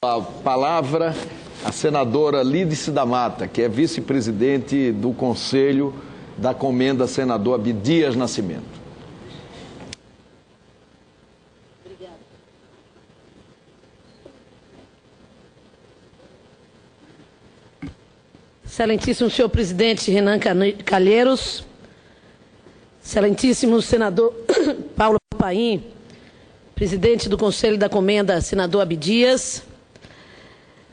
A palavra a senadora Lídice da Mata, que é vice-presidente do Conselho da Comenda Senador Abdias Nascimento. Obrigada. Excelentíssimo senhor presidente Renan Calheiros, excelentíssimo senador Paulo Paim, presidente do Conselho da Comenda senador Abdias,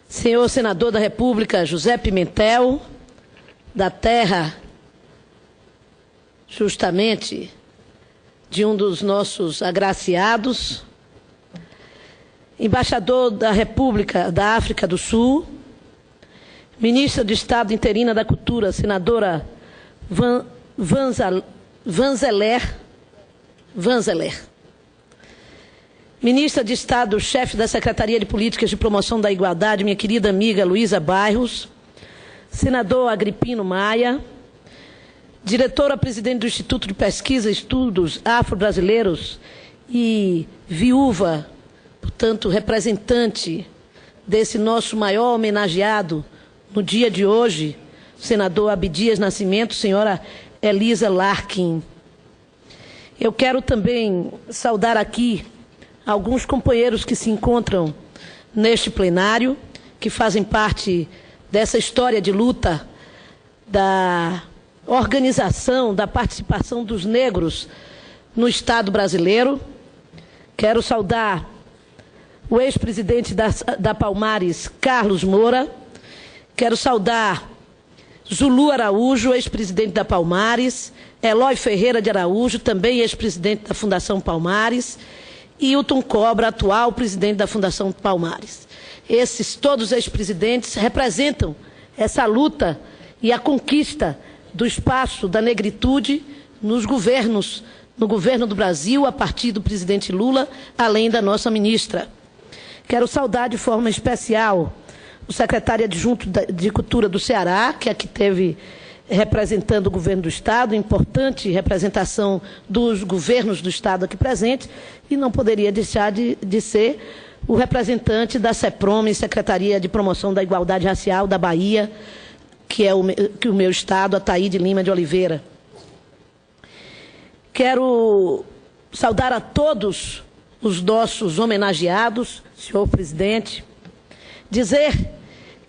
senhor senador da República José Pimentel, da terra, justamente, de um dos nossos agraciados, embaixador da República da África do Sul, ministra de Estado interina da Cultura, senadora Vanzeler, ministra de Estado, chefe da Secretaria de Políticas de Promoção da Igualdade, minha querida amiga Luísa Bairros, senador Agripino Maia, diretora-presidente do Instituto de Pesquisa e Estudos Afro-Brasileiros e viúva, portanto, representante desse nosso maior homenageado no dia de hoje, senador Abdias Nascimento, senhora Elisa Larkin. Eu quero também saudar aqui alguns companheiros que se encontram neste plenário, que fazem parte dessa história de luta da organização, da participação dos negros no Estado brasileiro. Quero saudar o ex-presidente da Palmares, Carlos Moura. Quero saudar Zulu Araújo, ex-presidente da Palmares, Eloy Ferreira de Araújo, também ex-presidente da Fundação Palmares, e Hilton Cobra, atual presidente da Fundação Palmares. Esses todos ex-presidentes representam essa luta e a conquista do espaço da negritude nos governos, no governo do Brasil, a partir do presidente Lula, além da nossa ministra. Quero saudar de forma especial o secretário adjunto de Cultura do Ceará, que aqui teve representando o governo do Estado, importante representação dos governos do Estado aqui presente, e não poderia deixar de ser o representante da CEPROME, Secretaria de Promoção da Igualdade Racial da Bahia, que é o meu estado, Ataíde Lima de Oliveira. Quero saudar a todos os nossos homenageados, senhor presidente, dizer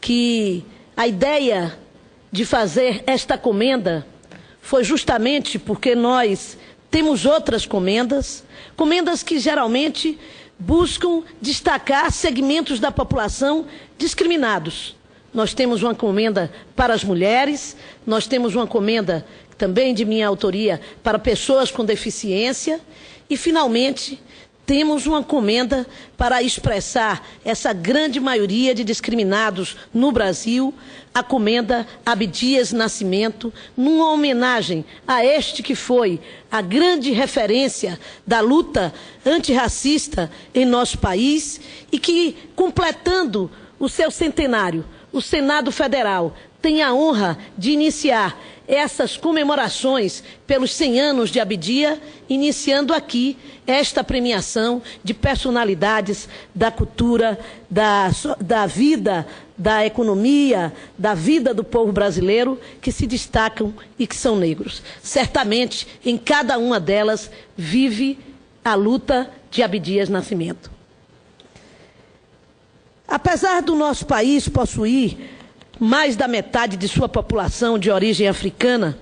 que a ideia de fazer esta comenda foi justamente porque nós temos outras comendas que geralmente buscam destacar segmentos da população discriminados. Nós temos uma comenda para as mulheres, nós temos uma comenda também de minha autoria para pessoas com deficiência e, finalmente, temos uma comenda para expressar essa grande maioria de discriminados no Brasil, a comenda Abdias Nascimento, numa homenagem a este que foi a grande referência da luta antirracista em nosso país e que, completando o seu centenário, o Senado Federal tem a honra de iniciar essas comemorações pelos 100 anos de Abdias, iniciando aqui esta premiação de personalidades da cultura, da vida, da economia, da vida do povo brasileiro, que se destacam e que são negros. Certamente, em cada uma delas, vive a luta de Abdias Nascimento. Apesar do nosso país possuir mais da metade de sua população de origem africana,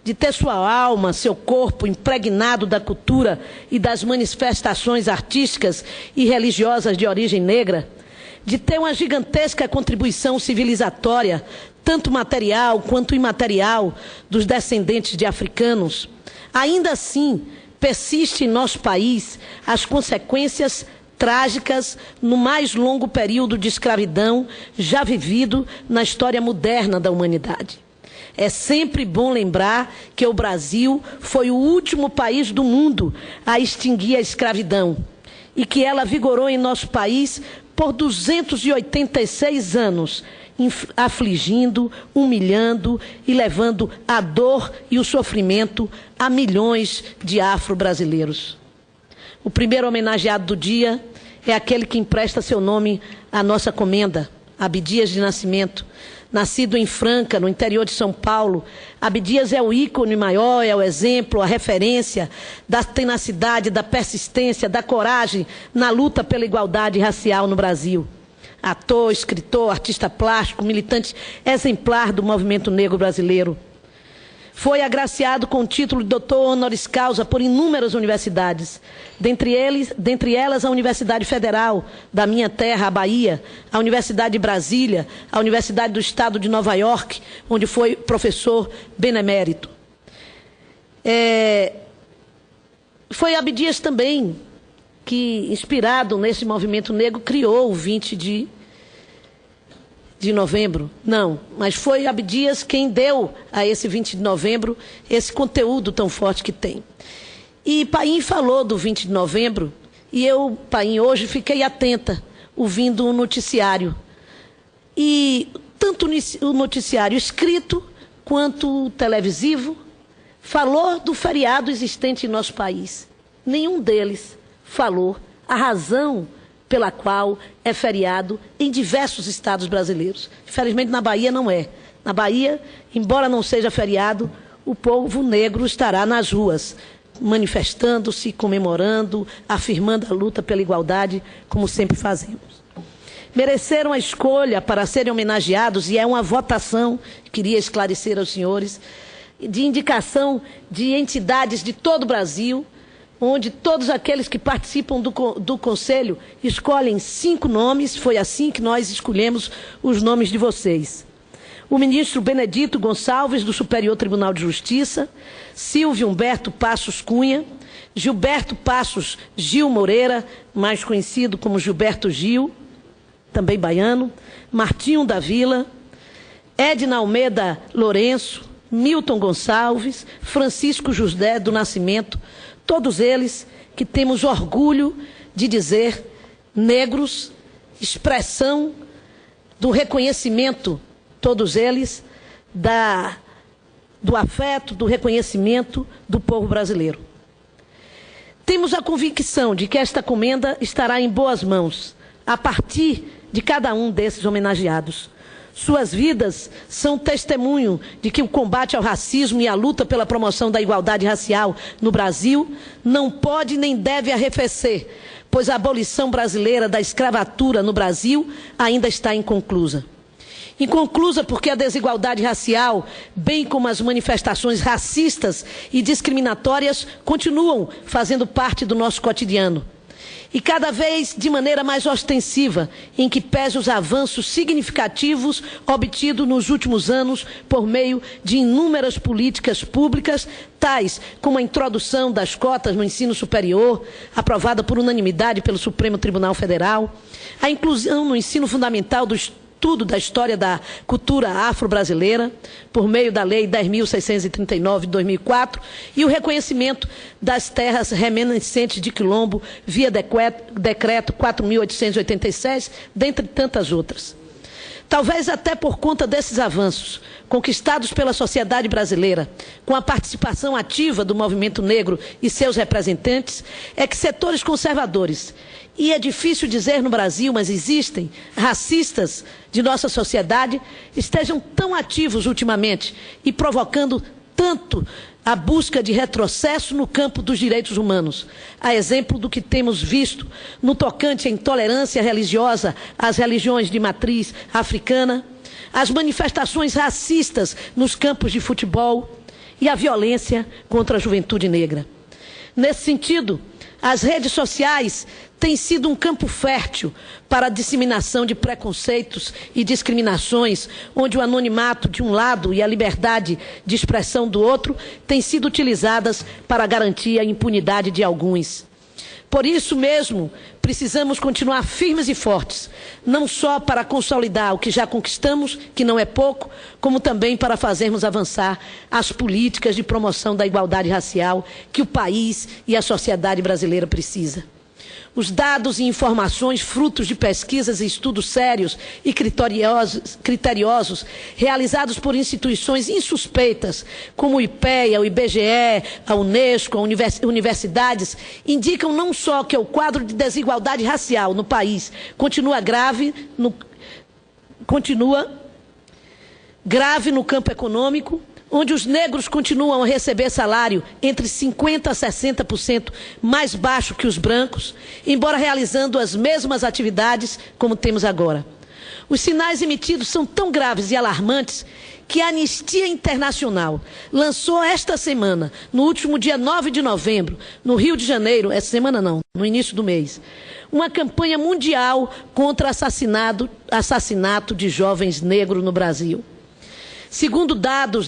de ter sua alma, seu corpo impregnado da cultura e das manifestações artísticas e religiosas de origem negra, de ter uma gigantesca contribuição civilizatória, tanto material quanto imaterial, dos descendentes de africanos, ainda assim persiste em nosso país as consequências trágicas no mais longo período de escravidão já vivido na história moderna da humanidade. É sempre bom lembrar que o Brasil foi o último país do mundo a extinguir a escravidão e que ela vigorou em nosso país por 286 anos, afligindo, humilhando e levando a dor e o sofrimento a milhões de afro-brasileiros. O primeiro homenageado do dia é aquele que empresta seu nome à nossa comenda, Abdias de Nascimento. Nascido em Franca, no interior de São Paulo, Abdias é o ícone maior, é o exemplo, a referência da tenacidade, da persistência, da coragem na luta pela igualdade racial no Brasil. Ator, escritor, artista plástico, militante exemplar do movimento negro brasileiro. Foi agraciado com o título de doutor honoris causa por inúmeras universidades, dentre elas a Universidade Federal da minha terra, a Bahia, a Universidade de Brasília, a Universidade do Estado de Nova York, onde foi professor benemérito. Foi Abdias também que, inspirado nesse movimento negro, criou o 20 de novembro, não, mas foi Abdias quem deu a esse 20 de novembro esse conteúdo tão forte que tem. E Paim falou do 20 de novembro, e eu, Paim, hoje fiquei atenta, ouvindo o noticiário. E tanto o noticiário escrito, quanto o televisivo, falou do feriado existente em nosso país. Nenhum deles falou a razão pela qual é feriado em diversos estados brasileiros. Infelizmente, na Bahia não é. Na Bahia, embora não seja feriado, o povo negro estará nas ruas, manifestando-se, comemorando, afirmando a luta pela igualdade, como sempre fazemos. Mereceram a escolha para serem homenageados, e é uma votação, queria esclarecer aos senhores, de indicação de entidades de todo o Brasil, onde todos aqueles que participam do Conselho escolhem 5 nomes, foi assim que nós escolhemos os nomes de vocês. O ministro Benedito Gonçalves, do Superior Tribunal de Justiça, Silvio Humberto Passos Cunha, Gilberto Passos Gil Moreira, mais conhecido como Gilberto Gil, também baiano, Martinho da Vila, Edna Almeida Lourenço, Milton Gonçalves, Francisco José do Nascimento, todos eles que temos orgulho de dizer negros, expressão do reconhecimento, todos eles, do afeto, do reconhecimento do povo brasileiro. Temos a convicção de que esta comenda estará em boas mãos, a partir de cada um desses homenageados. Suas vidas são testemunho de que o combate ao racismo e a luta pela promoção da igualdade racial no Brasil não pode nem deve arrefecer, pois a abolição brasileira da escravatura no Brasil ainda está inconclusa. Inconclusa porque a desigualdade racial, bem como as manifestações racistas e discriminatórias, continuam fazendo parte do nosso cotidiano. E cada vez de maneira mais ostensiva, em que pese os avanços significativos obtidos nos últimos anos por meio de inúmeras políticas públicas, tais como a introdução das cotas no ensino superior, aprovada por unanimidade pelo Supremo Tribunal Federal, a inclusão no ensino fundamental do estudo da história da cultura afro-brasileira, por meio da Lei 10.639 de 2004, e o reconhecimento das terras remanescentes de Quilombo via Decreto 4.886, dentre tantas outras. Talvez até por conta desses avanços, conquistados pela sociedade brasileira, com a participação ativa do movimento negro e seus representantes, é que setores conservadores, e é difícil dizer no Brasil, mas existem, racistas de nossa sociedade, estejam tão ativos ultimamente e provocando tanto a busca de retrocesso no campo dos direitos humanos, a exemplo do que temos visto no tocante à intolerância religiosa às religiões de matriz africana, as manifestações racistas nos campos de futebol e a violência contra a juventude negra. Nesse sentido, as redes sociais têm sido um campo fértil para a disseminação de preconceitos e discriminações, onde o anonimato de um lado e a liberdade de expressão do outro têm sido utilizadas para garantir a impunidade de alguns. Por isso mesmo, precisamos continuar firmes e fortes, não só para consolidar o que já conquistamos, que não é pouco, como também para fazermos avançar as políticas de promoção da igualdade racial que o país e a sociedade brasileira precisa. Os dados e informações frutos de pesquisas e estudos sérios e criteriosos realizados por instituições insuspeitas, como o IPEA, o IBGE, a Unesco, universidades, indicam não só que o quadro de desigualdade racial no país continua grave no campo econômico, onde os negros continuam a receber salário entre 50% a 60% mais baixo que os brancos, embora realizando as mesmas atividades como temos agora. Os sinais emitidos são tão graves e alarmantes que a Anistia Internacional lançou esta semana, no último dia 9 de novembro, no Rio de Janeiro, essa semana não, no início do mês, uma campanha mundial contra assassinato de jovens negros no Brasil. Segundo dados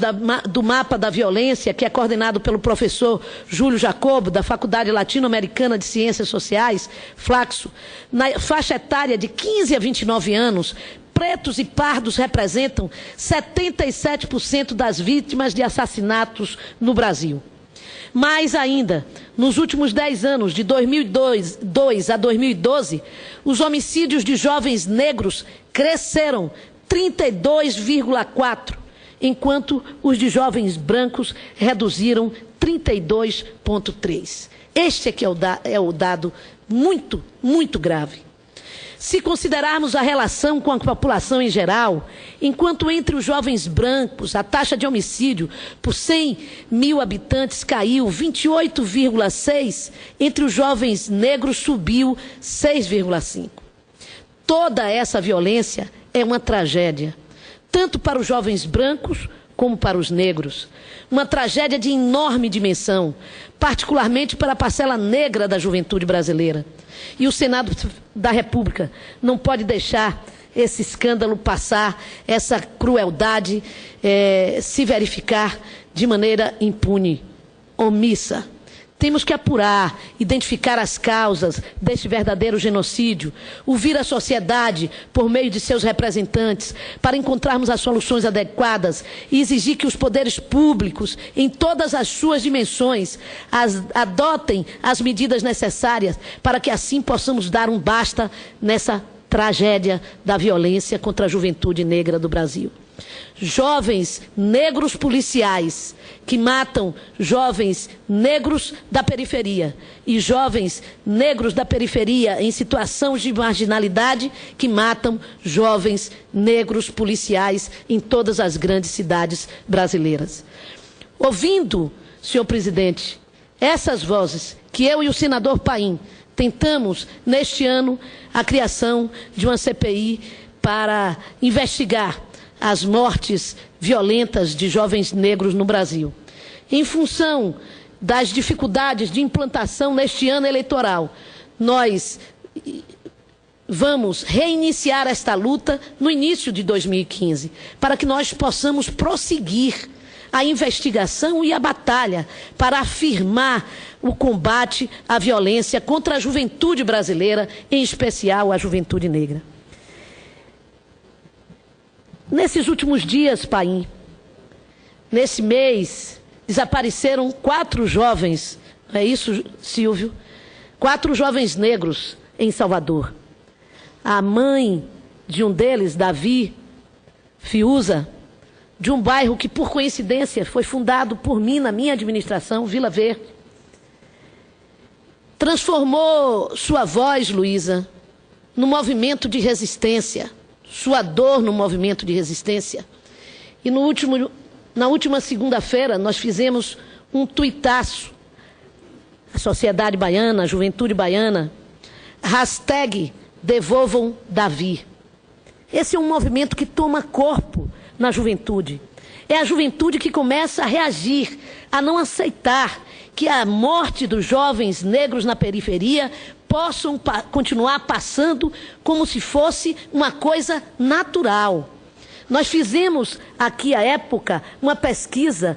do Mapa da Violência, que é coordenado pelo professor Júlio Jacobo, da Faculdade Latino-Americana de Ciências Sociais, Flaxo, na faixa etária de 15 a 29 anos, pretos e pardos representam 77% das vítimas de assassinatos no Brasil. Mais ainda, nos últimos 10 anos, de 2002 a 2012, os homicídios de jovens negros cresceram 32,4%, enquanto os de jovens brancos reduziram 32,3%. Este é que é o dado muito, muito grave. Se considerarmos a relação com a população em geral, enquanto entre os jovens brancos a taxa de homicídio por 100 mil habitantes caiu 28,6%, entre os jovens negros subiu 6,5%. Toda essa violência é uma tragédia, tanto para os jovens brancos como para os negros. Uma tragédia de enorme dimensão, particularmente para a parcela negra da juventude brasileira. E o Senado da República não pode deixar esse escândalo passar, essa crueldade se verificar de maneira impune, omissa. Temos que apurar, identificar as causas deste verdadeiro genocídio, ouvir a sociedade por meio de seus representantes, para encontrarmos as soluções adequadas e exigir que os poderes públicos, em todas as suas dimensões, adotem as medidas necessárias para que assim possamos dar um basta nessa tragédia da violência contra a juventude negra do Brasil. Jovens negros policiais que matam jovens negros da periferia e jovens negros da periferia em situação de marginalidade que matam jovens negros policiais em todas as grandes cidades brasileiras. Ouvindo, senhor presidente, essas vozes que eu e o senador Paim tentamos neste ano a criação de uma CPI para investigar as mortes violentas de jovens negros no Brasil. Em função das dificuldades de implantação neste ano eleitoral, nós vamos reiniciar esta luta no início de 2015, para que nós possamos prosseguir a investigação e a batalha para afirmar o combate à violência contra a juventude brasileira, em especial a juventude negra. Nesses últimos dias, Paim, nesse mês, desapareceram 4 jovens, é isso, Silvio? 4 jovens negros em Salvador. A mãe de um deles, Davi Fiuza, de um bairro que, por coincidência, foi fundado por mim na minha administração, Vila Verde, transformou sua voz, Luísa, no movimento de resistência, sua dor no movimento de resistência. E na última segunda-feira nós fizemos um tuitaço, a sociedade baiana, a juventude baiana, #Devolvam Davi. Esse é um movimento que toma corpo na juventude. É a juventude que começa a reagir, a não aceitar que a morte dos jovens negros na periferia possam continuar passando como se fosse uma coisa natural. Nós fizemos aqui à época uma pesquisa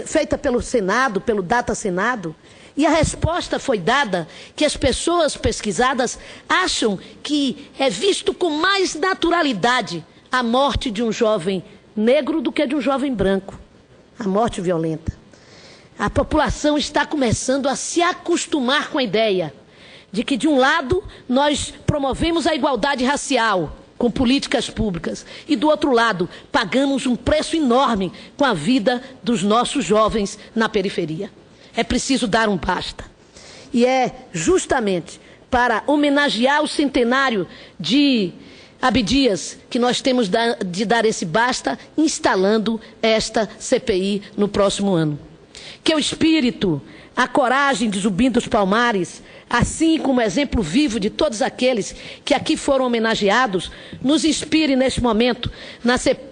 feita pelo Senado, pelo Data Senado, e a resposta foi dada que as pessoas pesquisadas acham que é visto com mais naturalidade a morte de um jovem negro do que de um jovem branco, a morte violenta. A população está começando a se acostumar com a ideia de que, de um lado, nós promovemos a igualdade racial com políticas públicas e, do outro lado, pagamos um preço enorme com a vida dos nossos jovens na periferia. É preciso dar um basta. E é justamente para homenagear o centenário de Abdias que nós temos de dar esse basta, instalando esta CPI no próximo ano. Que o espírito, a coragem de Zumbi dos Palmares, assim como exemplo vivo de todos aqueles que aqui foram homenageados, nos inspire neste momento,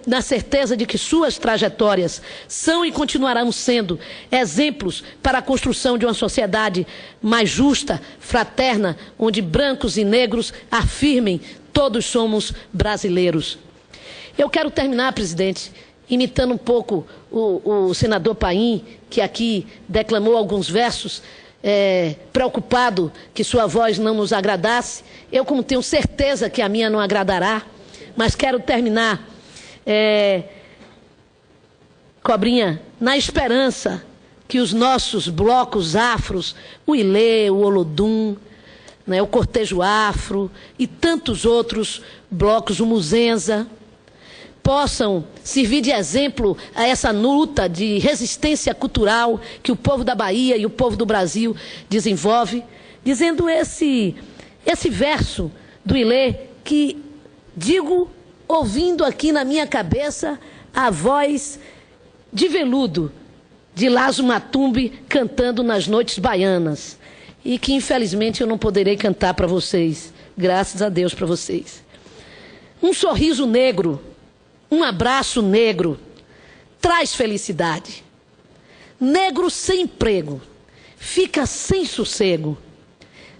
na certeza de que suas trajetórias são e continuarão sendo exemplos para a construção de uma sociedade mais justa, fraterna, onde brancos e negros afirmem: todos somos brasileiros. Eu quero terminar, presidente, imitando um pouco o senador Paim, que aqui declamou alguns versos, preocupado que sua voz não nos agradasse. Eu, como tenho certeza que a minha não agradará, mas quero terminar, Cobrinha, na esperança que os nossos blocos afros, o Ilê, o Olodum, o Cortejo Afro e tantos outros blocos, o Muzenza, possam servir de exemplo a essa luta de resistência cultural que o povo da Bahia e o povo do Brasil desenvolve, dizendo esse verso do Ilê que digo ouvindo aqui na minha cabeça a voz de veludo de Lazo Matumbi cantando nas noites baianas, e que infelizmente eu não poderei cantar para vocês, graças a Deus para vocês. Um sorriso negro, um abraço negro, traz felicidade. Negro sem emprego, fica sem sossego.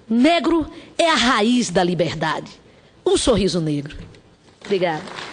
Negro é a raiz da liberdade. Um sorriso negro. Obrigada.